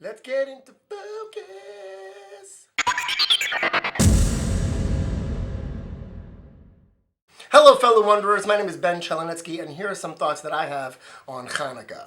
Let's get into focus. Hello, fellow wanderers. My name is Ben Chelenetsky, and here are some thoughts that I have on Chanukah.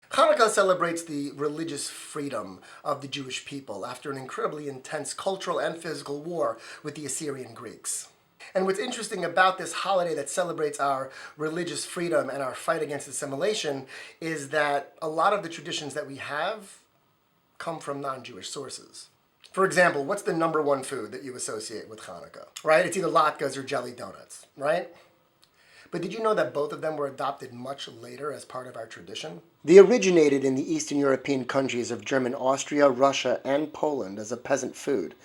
Hanukkah celebrates the religious freedom of the Jewish people after an incredibly intense cultural and physical war with the Assyrian Greeks. And what's interesting about this holiday that celebrates our religious freedom and our fight against assimilation is that a lot of the traditions that we have come from non-Jewish sources. For example, what's the number one food that you associate with Hanukkah? Right? It's either latkes or jelly donuts, right? But did you know that both of them were adopted much later as part of our tradition? They originated in the Eastern European countries of German Austria, Russia, and Poland as a peasant food.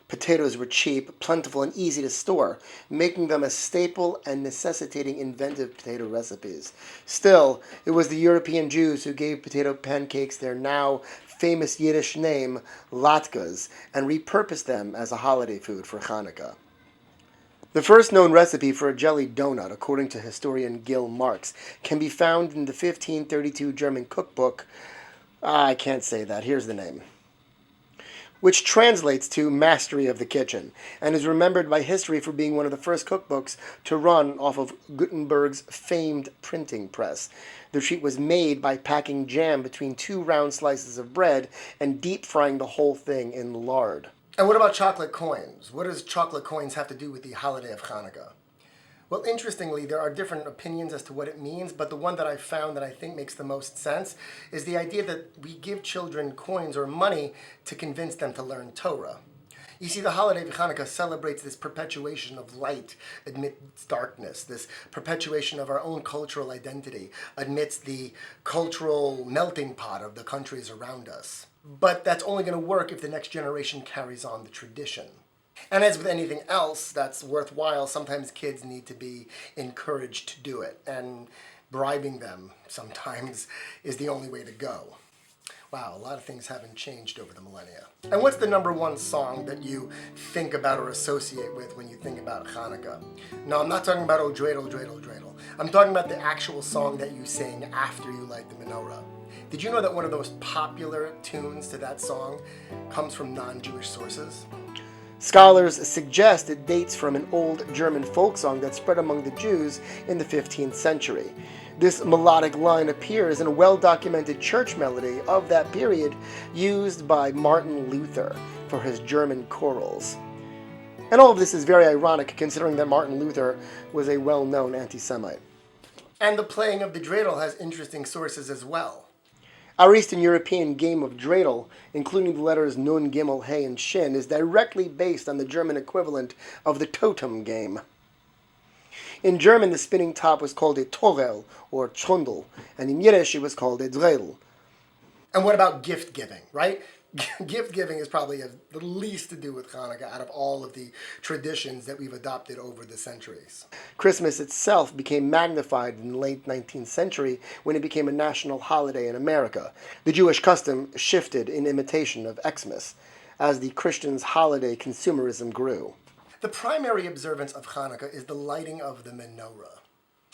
Potatoes were cheap, plentiful, and easy to store, making them a staple and necessitating inventive potato recipes. Still, it was the European Jews who gave potato pancakes their now famous Yiddish name, latkes, and repurposed them as a holiday food for Hanukkah. The first known recipe for a jelly donut, according to historian Gil Marx, can be found in the 1532 German cookbook. I can't say that, here's the name. Which translates to Mastery of the Kitchen, and is remembered by history for being one of the first cookbooks to run off of Gutenberg's famed printing press. The sheet was made by packing jam between two round slices of bread and deep frying the whole thing in lard. And what about chocolate coins? What does chocolate coins have to do with the holiday of Hanukkah? Well, interestingly, there are different opinions as to what it means, but the one that I found that I think makes the most sense is the idea that we give children coins or money to convince them to learn Torah. You see, the holiday of Hanukkah celebrates this perpetuation of light amidst darkness, this perpetuation of our own cultural identity amidst the cultural melting pot of the countries around us. But that's only going to work if the next generation carries on the tradition. And as with anything else that's worthwhile, sometimes kids need to be encouraged to do it, and bribing them sometimes is the only way to go. Wow, a lot of things haven't changed over the millennia. And what's the number one song that you think about or associate with when you think about Hanukkah? No, I'm not talking about Oh Dreidel, Dreidel, Dreidel. I'm talking about the actual song that you sing after you light the menorah. Did you know that one of the most popular tunes to that song comes from non-Jewish sources? Scholars suggest it dates from an old German folk song that spread among the Jews in the 15th century. This melodic line appears in a well-documented church melody of that period used by Martin Luther for his German chorals. And all of this is very ironic considering that Martin Luther was a well-known anti-Semite. And the playing of the dreidel has interesting sources as well. Our Eastern European game of Dreidel, including the letters Nun, Gimel, Hey, and Shin, is directly based on the German equivalent of the totem game. In German, the spinning top was called a Torel, or Trundle, and in Yiddish, it was called a Dreidel. And what about gift giving, right? Gift giving is probably the least to do with Hanukkah out of all of the traditions that we've adopted over the centuries. Christmas itself became magnified in the late 19th century when it became a national holiday in America. The Jewish custom shifted in imitation of Xmas as the Christians' holiday consumerism grew. The primary observance of Hanukkah is the lighting of the menorah.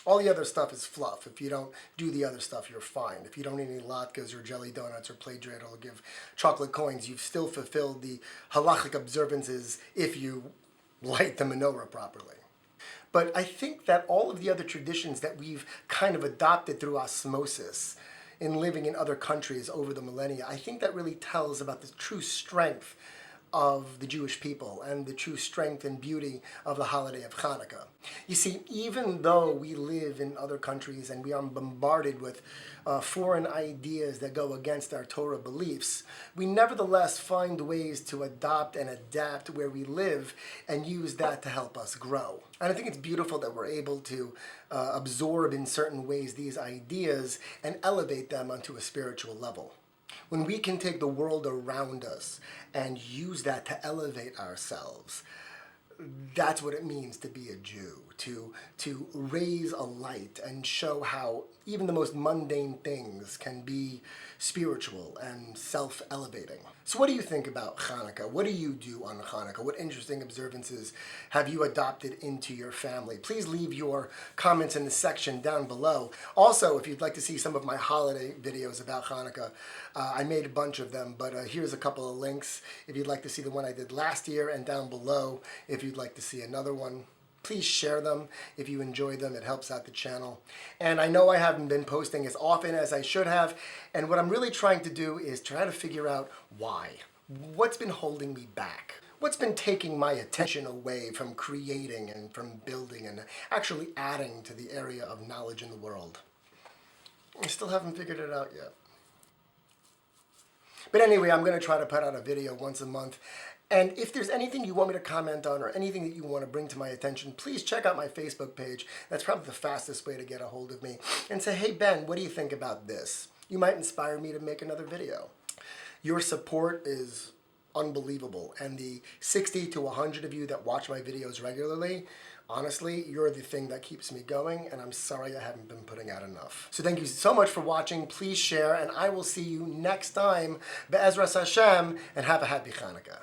All the other stuff is fluff. If you don't do the other stuff, you're fine. If you don't eat any latkes or jelly donuts or play dreidel or give chocolate coins, you've still fulfilled the halachic observances if you light the menorah properly. But I think that all of the other traditions that we've kind of adopted through osmosis in living in other countries over the millennia, I think that really tells about the true strength of the Jewish people and the true strength and beauty of the holiday of Hanukkah. You see, even though we live in other countries and we are bombarded with foreign ideas that go against our Torah beliefs, we nevertheless find ways to adopt and adapt where we live and use that to help us grow. And I think it's beautiful that we're able to absorb in certain ways these ideas and elevate them onto a spiritual level. When we can take the world around us and use that to elevate ourselves, that's what it means to be a Jew, to raise a light and show how even the most mundane things can be spiritual and self-elevating. So what do you think about Chanukah? What do you do on Chanukah? What interesting observances have you adopted into your family? Please leave your comments in the section down below. Also, if you'd like to see some of my holiday videos about Chanukah, I made a bunch of them, but here's a couple of links if you'd like to see the one I did last year, and down below if you'd like to see another one. Please share them if you enjoy them. It helps out the channel. And I know I haven't been posting as often as I should have, and what I'm really trying to do is try to figure out why. What's been holding me back? What's been taking my attention away from creating and from building and actually adding to the area of knowledge in the world? I still haven't figured it out yet. But anyway, I'm going to try to put out a video once a month. And if there's anything you want me to comment on or anything that you want to bring to my attention, please check out my Facebook page. That's probably the fastest way to get a hold of me. And say, hey, Ben, what do you think about this? You might inspire me to make another video. Your support is unbelievable. And the 60 to 100 of you that watch my videos regularly, honestly, you're the thing that keeps me going, and I'm sorry I haven't been putting out enough. So thank you so much for watching. Please share, and I will see you next time. Be'ezras Hashem, and have a happy Chanukah.